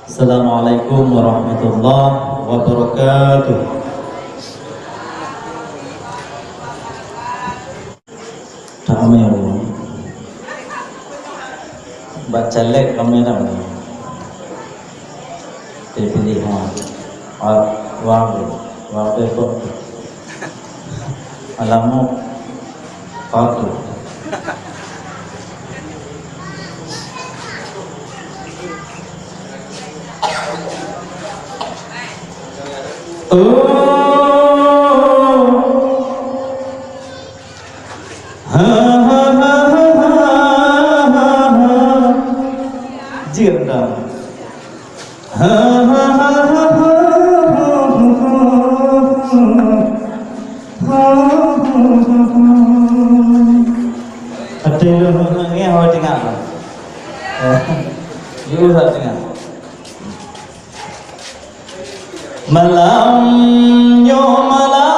Assalamualaikum warahmatullahi wabarakatuh. Ramai orang baca lek ramai ramai. Pilih-pilih wang itu alamu kau. Malam yo malam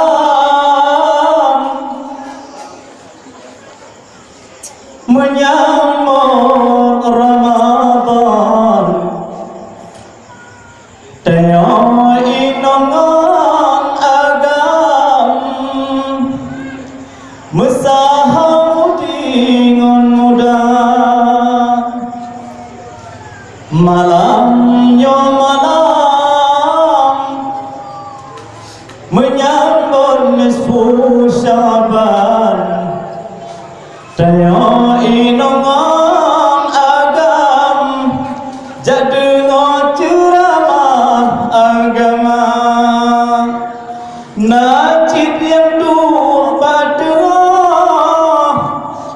menyambut Ramadan teo inongan agam mesahau dingon muda malam yo malam menyambut nisfu Syaban teo inongan agam jadengo ceramah agama najib yang duh pada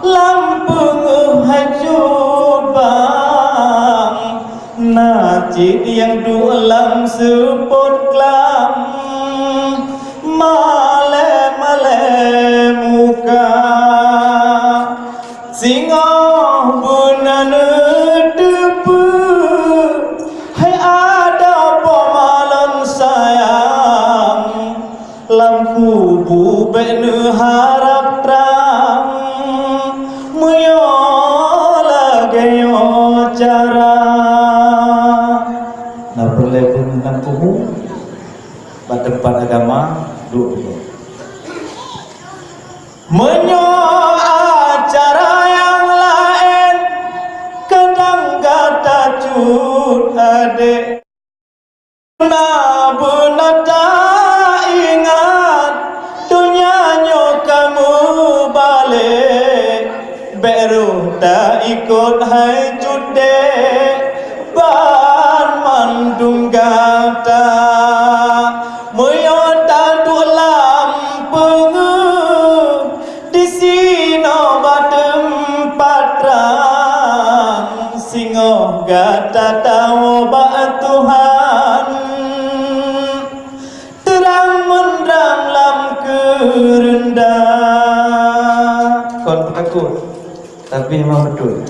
lampung hajud bang najib yang duh lam seput kelam male muka singa bunane depu hai ada pemalan sayang lampu bube ne harap terang muyo lagayo cara na perlebun lampu pada tempat agama duduk menyo acara yang lain kadang kata cut adek na benata ingat dunianya kamu balik beru tak ikut hai cude ban mandung kata gata tahu ba Tuhan terang mendrang lam kerendah kon takut tapi memang betul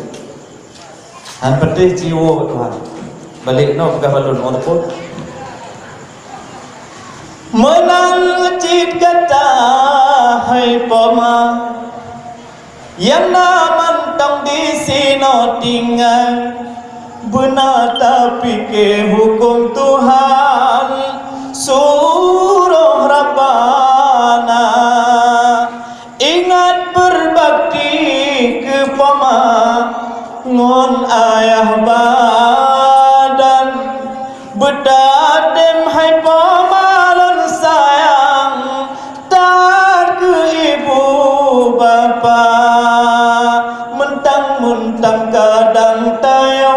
han pedih jiwa Tuhan balik no bukan balon walaupun menang cit kata hai poma yang naman tong di sino tinggal benar tapi ke hukum Tuhan suruh Rabbana ingat berbakti ke pama ngon ayah badan bedadem hai pamalon sayang tak ke ibu bapa mentang-mentang kadang tayo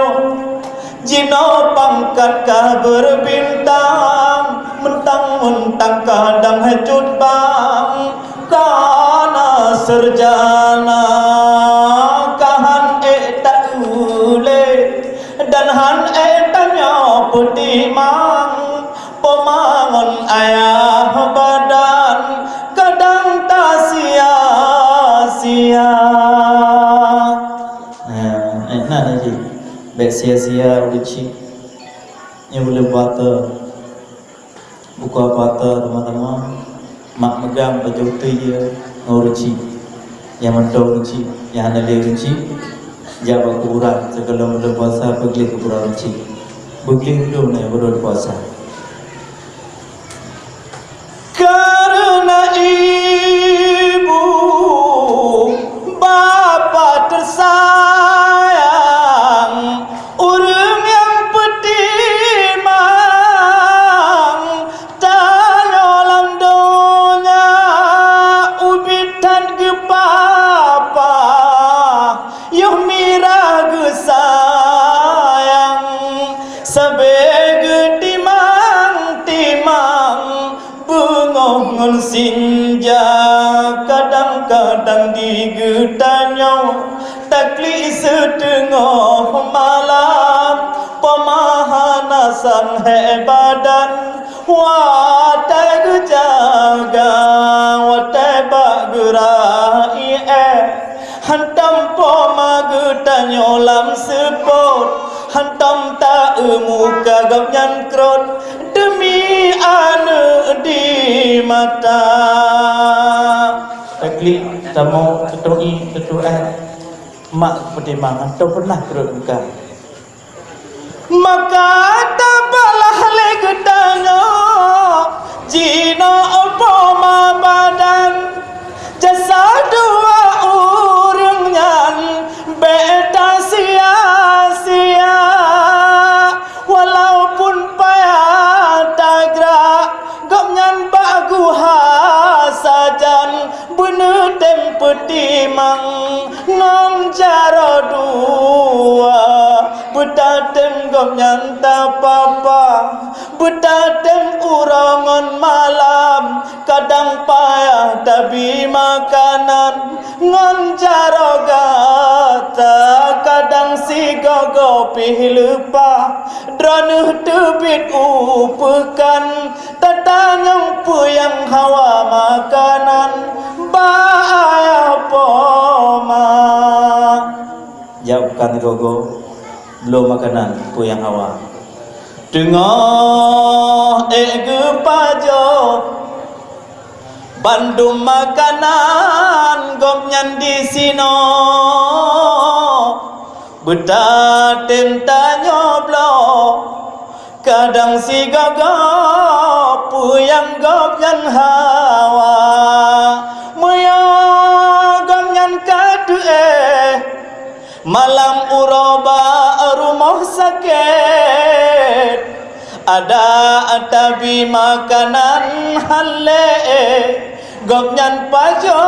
jino pangkat kah berbintang mentang-mentang kadang hacut bang kana serjana kahan tak ule dan han tanya petimang pemangon ayah badan kadang tak sia-sia enak lagi baik sia-sia uji yang boleh bata buka bata teman-teman mak megang baju tu dia uji yang mentau uji yang ada dia uji jawab kuburan sebelum puasa pergi kuburan uji begitu nih bulan puasa. Karena ibu bapa tersayang, urang yang petimang, tanya landonya ubitan ke papa, yuh mira ke sayang, sabege timang bengongon sinja, kadang-kadang digedanya takli setengah malam, pemahanasan hebadan watai jaga watai bagerai hantam pemagetanyo lam sepot, hantam tak muka gapnyan krot demi ane di mata. Takli tamu ketui mak pertimbangan tu pernah kerut muka. Maka tabalah legedanya jina opo ma badan jasa dua urungan beta sia-sia, walaupun payah tagra gapnyan bagu hasajan bener tempetimang ngam jaro dua betatem gapnyan tak apa betatem urangan malam kadang payah tabi makanan ngan jaro gata kadang si gogo pih lupa dranuh tebit upekan tatanyang puyang hawa makanan bahaya poma. Jawabkan gogo belum makanan puyang hawa dengar gepajo bandum makanan gopnyan di sino betatem tanyoblo kadang si gagap puyang gopnyan hawa muya gopnyan kadue malam uroba rumah sakit ada tabi makanan halle gopnyan pajo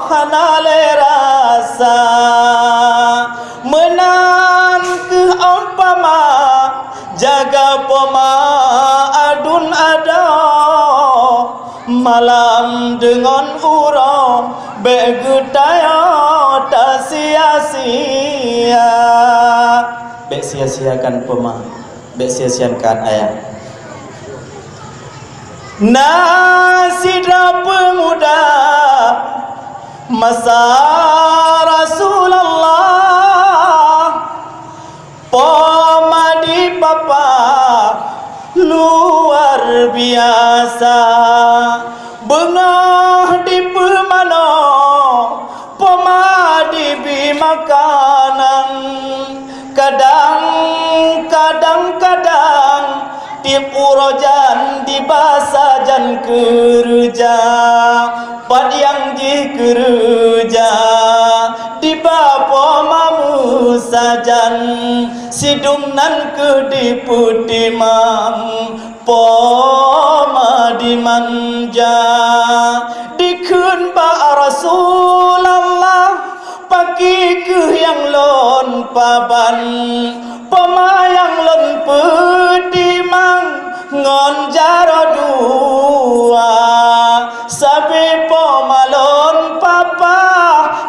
hanale rasa menan ke umpama jaga poma adun ada malam dengan urang begedaya tak sia-sia bek sia-siakan pema bek sia-siakan ayah nasidra pemuda masa Rasulullah pomadi papa luar biasa bengah di pemano pomadi bi makanan kadang-kadang tip urojan di basajan kerja pad yang di kerja di bapa mamu sajan sidung nan ke di putimang poma di manja dikun ba Rasulullah pagi ke yang lon paban pemayang lon pedimang ngon jaro dua sabe pomalon papa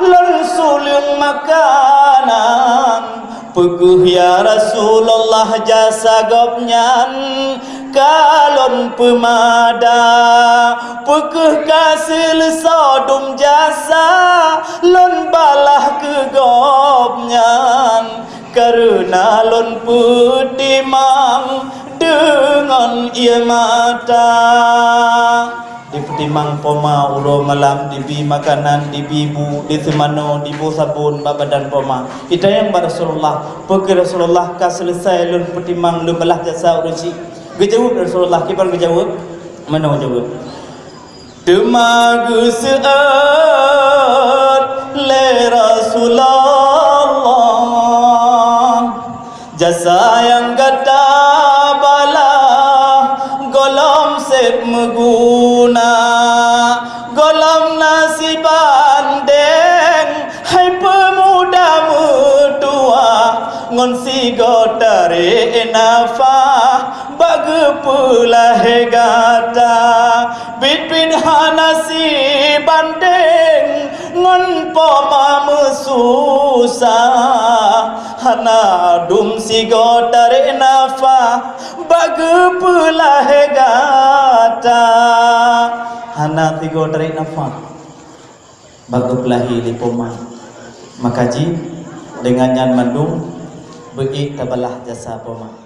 lon sulung makanan peguh ya Rasulullah jasa gopnyan kalon pemada peguh kasil sodum jasa lon balah ke gopnyan karena lon pedimang dengan ia mata di petimang poma uro malam, di bi makanan, di bibu, di semano, di bu sabun, badan poma. Kita yang Rasulullah, pergi Rasulullah ka selesai lun petimang lun belah jasa urusi. Gejawab Rasulullah, kipan gejawab? Mana gejawab? Demagu seat le Rasulullah, jasa yang gada bala golam sep meguna, golam nasi bandeng hai pemuda mutua ngon si gotare nafa bage pula hegata bitpin hanasi bandeng ngon poma mesusa hana dum si gotare nafa bage pula hegata hana si gotare nafa bage pula hili poma makaji dengan nyan mandung beik tabalah jasa poma.